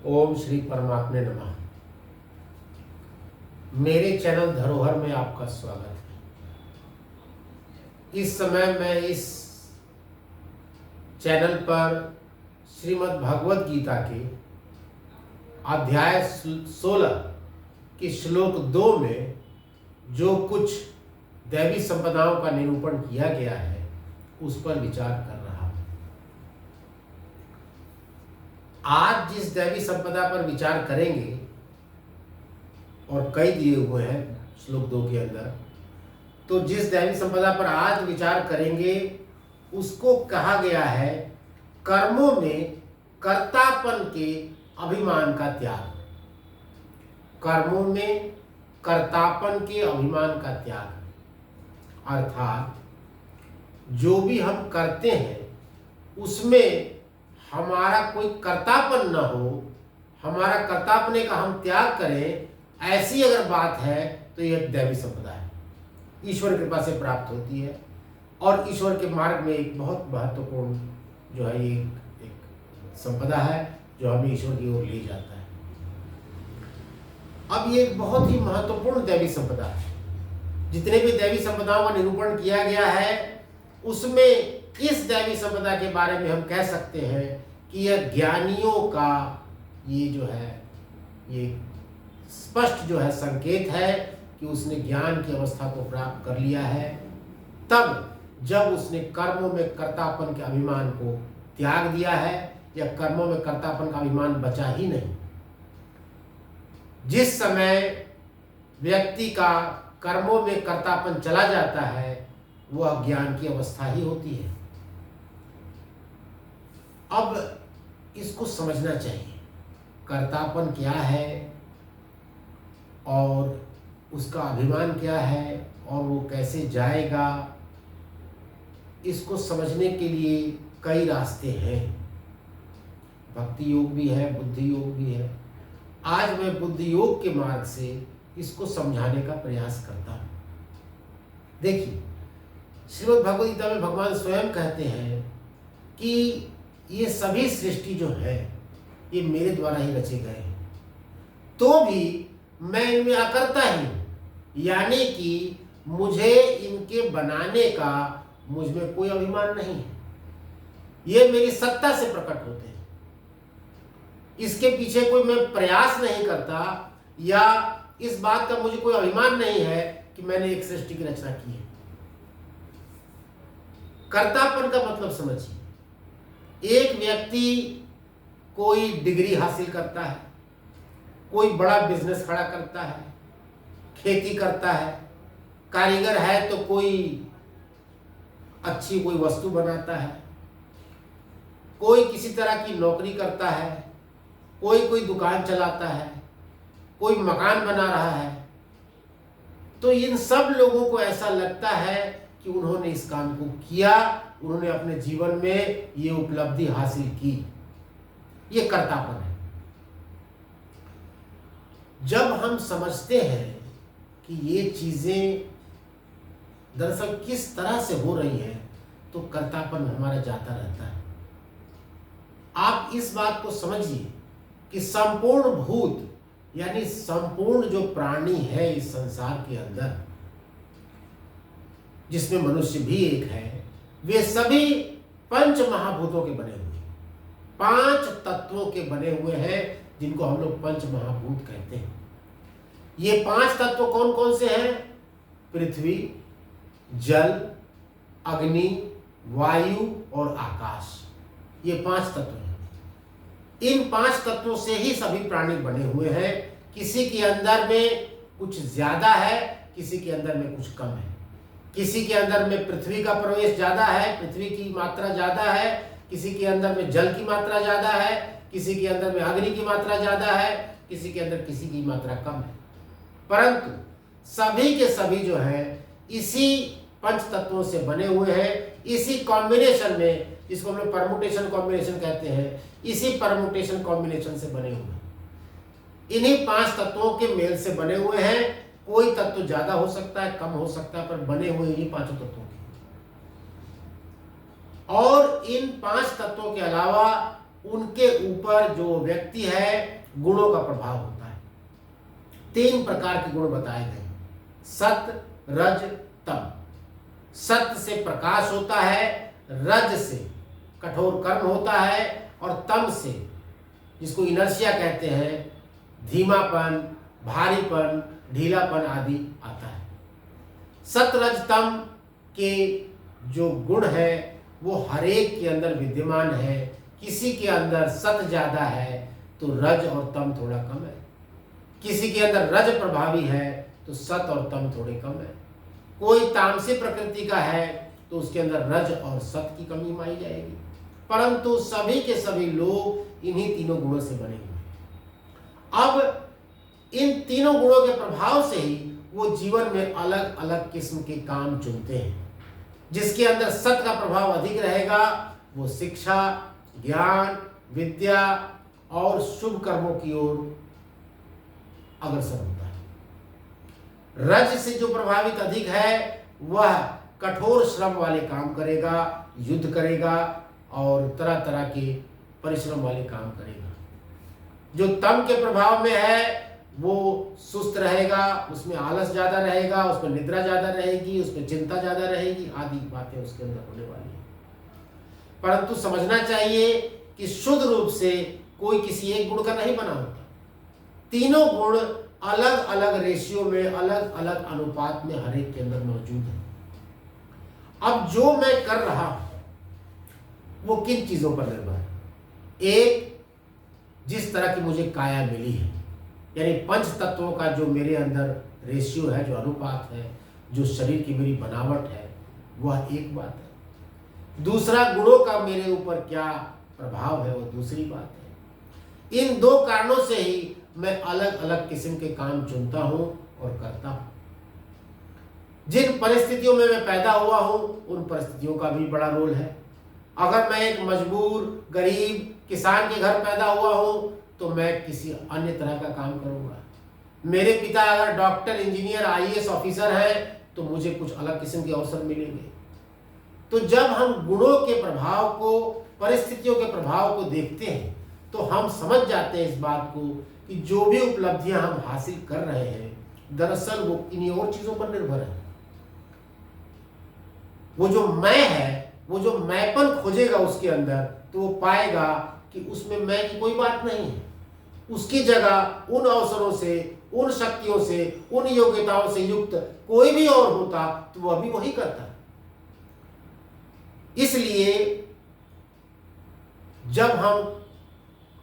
ओम श्री परमात्मे नमः। मेरे चैनल धरोहर में आपका स्वागत है। इस समय मैं इस चैनल पर श्रीमद् भगवद गीता के अध्याय 16 की श्लोक 2 में जो कुछ दैवी संपदाओं का निरूपण किया गया है उस पर विचार कर रहा हूं। आज जिस दैवी संपदा पर विचार करेंगे, और कई दिए हुए हैं श्लोक 2 के अंदर, तो जिस दैवी संपदा पर आज विचार करेंगे उसको कहा गया है कर्मों में कर्तापन के अभिमान का त्याग। कर्मों में कर्तापन के अभिमान का त्याग अर्थात जो भी हम करते हैं उसमें हमारा कोई कर्तापन न हो, हमारा कर्तापने का हम त्याग करें, ऐसी अगर बात है तो यह दैवी संपदा है, ईश्वर कृपा से प्राप्त होती है और ईश्वर के मार्ग में एक बहुत महत्वपूर्ण जो है ये एक संपदा है जो हमें ईश्वर की ओर ले जाता है। अब ये एक बहुत ही महत्वपूर्ण दैवी संपदा है। जितने भी दैवी संपदाओं का निरूपण किया गया है उसमें इस दैवी संपदा के बारे में हम कह सकते हैं कि यह ज्ञानियों का ये जो है ये स्पष्ट जो है संकेत है कि उसने ज्ञान की अवस्था को प्राप्त कर लिया है, तब जब उसने कर्मों में कर्तापन के अभिमान को त्याग दिया है या कर्मों में कर्तापन का अभिमान बचा ही नहीं। जिस समय व्यक्ति का कर्मों में कर्तापन चला जाता है वह ज्ञान की अवस्था ही होती है। अब इसको समझना चाहिए कर्तापन क्या है और उसका अभिमान क्या है और वो कैसे जाएगा। इसको समझने के लिए कई रास्ते हैं। भक्ति योग भी है, बुद्धि योग भी है। आज मैं बुद्धि योग के मार्ग से इसको समझाने का प्रयास करता हूं। देखिए, श्रीमद् भगवद गीता में भगवान स्वयं कहते हैं कि ये सभी सृष्टि जो है ये मेरे द्वारा ही रचे गए हैं, तो भी मैं इनमें अकर्ता ही हूं, यानी कि मुझे इनके बनाने का मुझ में कोई अभिमान नहीं है। ये मेरी सत्ता से प्रकट होते हैं, इसके पीछे कोई मैं प्रयास नहीं करता या इस बात का मुझे कोई अभिमान नहीं है कि मैंने एक सृष्टि की रचना की है। कर्तापन का मतलब समझिए, एक व्यक्ति कोई डिग्री हासिल करता है, कोई बड़ा बिजनेस खड़ा करता है, खेती करता है, कारीगर है तो कोई अच्छी कोई वस्तु बनाता है, कोई किसी तरह की नौकरी करता है, कोई दुकान चलाता है, कोई मकान बना रहा है। तो इन सब लोगों को ऐसा लगता है कि उन्होंने इस काम को किया, उन्होंने अपने जीवन में ये उपलब्धि हासिल की। ये कर्तापन है। जब हम समझते हैं कि ये चीजें दरअसल किस तरह से हो रही हैं तो कर्तापन हमारा जाता रहता है। आप इस बात को समझिए कि संपूर्ण भूत यानी संपूर्ण जो प्राणी है इस संसार के अंदर, जिसमें मनुष्य भी एक है, वे सभी पंच महाभूतों के बने हुए हैं, 5 तत्वों के बने हुए हैं जिनको हम लोग पंच महाभूत कहते हैं। ये 5 तत्व कौन कौन से हैं? पृथ्वी, जल, अग्नि, वायु और आकाश। ये 5 तत्व हैं। इन 5 तत्वों से ही सभी प्राणी बने हुए हैं। किसी के अंदर में कुछ ज्यादा है, किसी के अंदर में कुछ कम है। किसी के अंदर में पृथ्वी का प्रवेश ज्यादा है, पृथ्वी की मात्रा ज्यादा है, किसी के अंदर में जल की मात्रा ज्यादा है, किसी के अंदर में अग्नि की मात्रा ज्यादा है, किसी के अंदर किसी की मात्रा कम है। परंतु सभी के सभी जो है इसी पंच तत्वों से बने हुए हैं। इसी कॉम्बिनेशन में, जिसको हम लोग परमुटेशन कॉम्बिनेशन कहते हैं, इसी परमुटेशन कॉम्बिनेशन से बने हुए हैं। इन्हीं 5 तत्वों के मेल से बने हुए हैं। कोई तत्व ज्यादा हो सकता है, कम हो सकता है, पर बने हुए ये 5 तत्वों के। और इन 5 तत्वों के अलावा उनके ऊपर जो व्यक्ति है गुणों का प्रभाव होता है। 3 प्रकार के गुण बताए गए, सत्य, रज, तम। सत्य से प्रकाश होता है, रज से कठोर कर्म होता है, और तम से, जिसको इनर्शिया कहते हैं, धीमापन, भारीपन, ढीलापन आदि आता है। सत्य, रज, तम के जो गुण है वो हरेक के अंदर विद्यमान है। किसी के अंदर सत्य ज्यादा है तो रज और तम थोड़ा कम है, किसी के अंदर रज प्रभावी है तो सत्य और तम थोड़े कम है। कोई तामसी प्रकृति का है तो उसके अंदर रज और सत्य की कमी माई जाएगी, परंतु सभी के सभी लोग इन्हीं तीनों गुणों से बने हुए हैं। अब इन तीनों गुणों के प्रभाव से ही वो जीवन में अलग अलग किस्म के काम चुनते हैं। जिसके अंदर सत्य का प्रभाव अधिक रहेगा वो शिक्षा, ज्ञान, विद्या और शुभ कर्मों की ओर अग्रसर होता है। रज से जो प्रभावित अधिक है वह कठोर श्रम वाले काम करेगा, युद्ध करेगा और तरह तरह के परिश्रम वाले काम करेगा। जो तम के प्रभाव में है वो सुस्त रहेगा, उसमें आलस ज्यादा रहेगा, उसमें निद्रा ज्यादा रहेगी, उसमें चिंता ज्यादा रहेगी, आदि बातें उसके अंदर होने वाली है। परंतु समझना चाहिए कि शुद्ध रूप से कोई किसी एक गुण का नहीं बना होता। तीनों गुण अलग अलग रेशियो में, अलग अलग अनुपात में हर एक के अंदर मौजूद है। अब जो मैं कर रहा हूं वो किन चीजों पर निर्भर है। एक, जिस तरह की मुझे काया मिली है, यानी पंच तत्वों का जो मेरे अंदर रेशियो है, जो अनुपात है, जो शरीर की मेरी बनावट है, वह एक बात है। दूसरा, गुणों का मेरे ऊपर क्या प्रभाव है, वो दूसरी बात है। इन 2 कारणों से ही मैं अलग अलग किस्म के काम चुनता हूं और करता हूं। जिन परिस्थितियों में मैं पैदा हुआ हूं उन परिस्थितियों का भी बड़ा रोल है। अगर मैं एक मजबूर, गरीब, किसान के घर पैदा हुआ हूं तो मैं किसी अन्य तरह का काम करूंगा। मेरे पिता अगर डॉक्टर, इंजीनियर, आईएएस ऑफिसर है तो मुझे कुछ अलग किस्म के अवसर मिलेंगे। तो जब हम गुणों के प्रभाव को, परिस्थितियों के प्रभाव को देखते हैं तो हम समझ जाते हैं इस बात को कि जो भी उपलब्धियां हम हासिल कर रहे हैं दरअसल वो इन्हीं और चीजों पर निर्भर है। वो जो मैं है, वो जो मैंपन खोजेगा उसके अंदर तो वो पाएगा कि उसमें मैं की कोई बात नहीं है। उसकी जगह उन अवसरों से, उन शक्तियों से, उन योग्यताओं से युक्त कोई भी और होता तो वह भी वही करता। इसलिए जब हम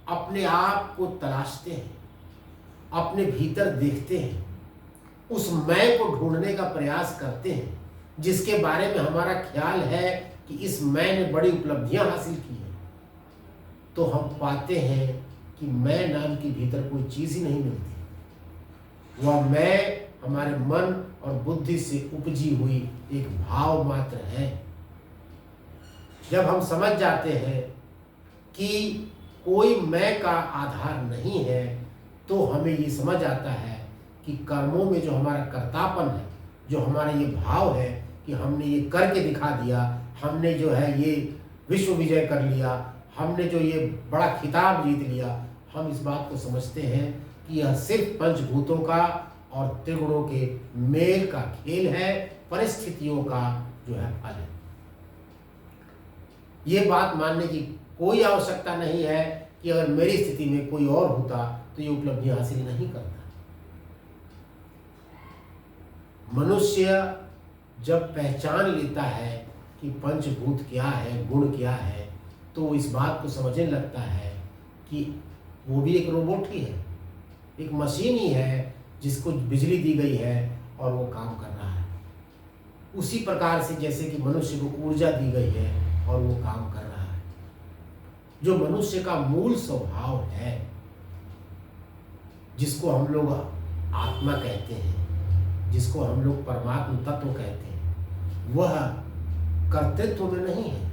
अपने आप को तलाशते हैं, अपने भीतर देखते हैं, उस मैं को ढूंढने का प्रयास करते हैं जिसके बारे में हमारा ख्याल है कि इस मैं ने बड़ी उपलब्धियां हासिल की हैं, तो हम पाते हैं कि मैं नाम की भीतर कोई चीज ही नहीं मिलती। वह मैं हमारे मन और बुद्धि से उपजी हुई एक भाव मात्र है। जब हम समझ जाते हैं कि कोई मैं का आधार नहीं है तो हमें ये समझ आता है कि कर्मों में जो हमारा कर्तापन है, जो हमारा ये भाव है कि हमने ये करके दिखा दिया, हमने जो है ये विश्व विजय कर लिया, हमने जो ये बड़ा खिताब जीत लिया, हम इस बात को समझते हैं कि यह सिर्फ पंचभूतों का और त्रिगुणों के मेल का खेल है, परिस्थितियों का जो है फल है। ये बात मानने की कोई आवश्यकता नहीं है कि अगर मेरी स्थिति में कोई और होता तो ये उपलब्धि हासिल नहीं करता। मनुष्य जब पहचान लेता है कि पंचभूत क्या है, गुण क्या है, तो वो इस बात को समझने लगता है कि वो भी एक रोबोट ही है, एक मशीन ही है जिसको बिजली दी गई है और वो काम कर रहा है। उसी प्रकार से जैसे कि मनुष्य को ऊर्जा दी गई है और वो काम कर रहा है। जो मनुष्य का मूल स्वभाव है, जिसको हम लोग आत्मा कहते हैं, जिसको हम लोग परमात्म तत्व कहते हैं, वह कर्तृत्व में नहीं है,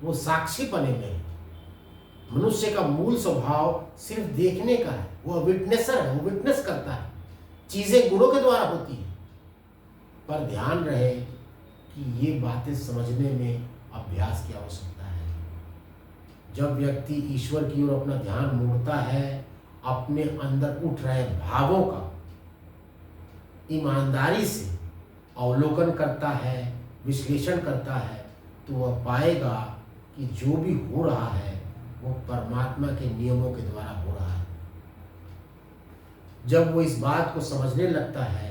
वो साक्षीपने में है। मनुष्य का मूल स्वभाव सिर्फ देखने का है, वह विटनेसर है, वो विटनेस करता है। चीजें गुणों के द्वारा होती है। पर ध्यान रहे कि ये बातें समझने में अभ्यास की आवश्यकता है। जब व्यक्ति ईश्वर की ओर अपना ध्यान मोड़ता है, अपने अंदर उठ रहे भावों का ईमानदारी से अवलोकन करता है, विश्लेषण करता है, तो वह पाएगा कि जो भी हो रहा है वो परमात्मा के नियमों के द्वारा हो रहा है। जब वो इस बात को समझने लगता है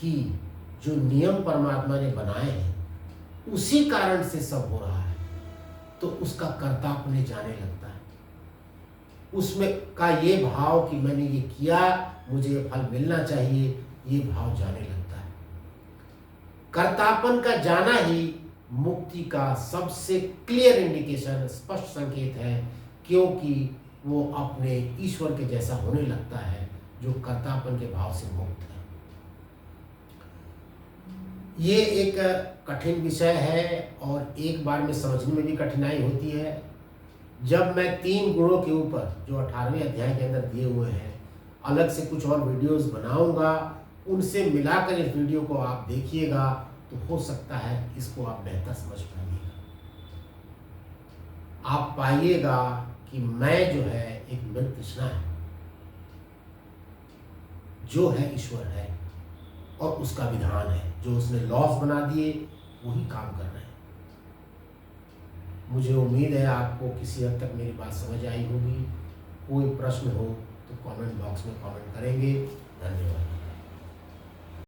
कि जो नियम परमात्मा ने बनाए हैं उसी कारण से सब हो रहा है, तो उसका कर्तापन जाने लगता है। उसमें का ये भाव कि मैंने ये किया, मुझे ये फल मिलना चाहिए, ये भाव जाने लगता है। कर्तापन का जाना ही मुक्ति का सबसे क्लियर इंडिकेशन, स्पष्ट संकेत है, क्योंकि वो अपने ईश्वर के जैसा होने लगता है जो कर्तापन के भाव से मुक्त है। ये एक कठिन विषय है और एक बार में समझने में भी कठिनाई होती है। जब मैं 3 गुणों के ऊपर जो 18वें अध्याय के अंदर दिए हुए हैं अलग से कुछ और वीडियोस बनाऊंगा, उनसे मिलाकर इस वीडियो को आप देखिएगा तो हो सकता है इसको आप बेहतर समझ पाइएगा। आप पाइएगा कि मैं जो है एक मृत तृष्णा है, जो है ईश्वर है और उसका विधान है, जो उसने लॉस बना दिए वही काम कर रहे हैं। मुझे उम्मीद है आपको किसी हद तक मेरी बात समझ आई होगी। कोई प्रश्न हो तो कमेंट बॉक्स में कमेंट करेंगे। धन्यवाद।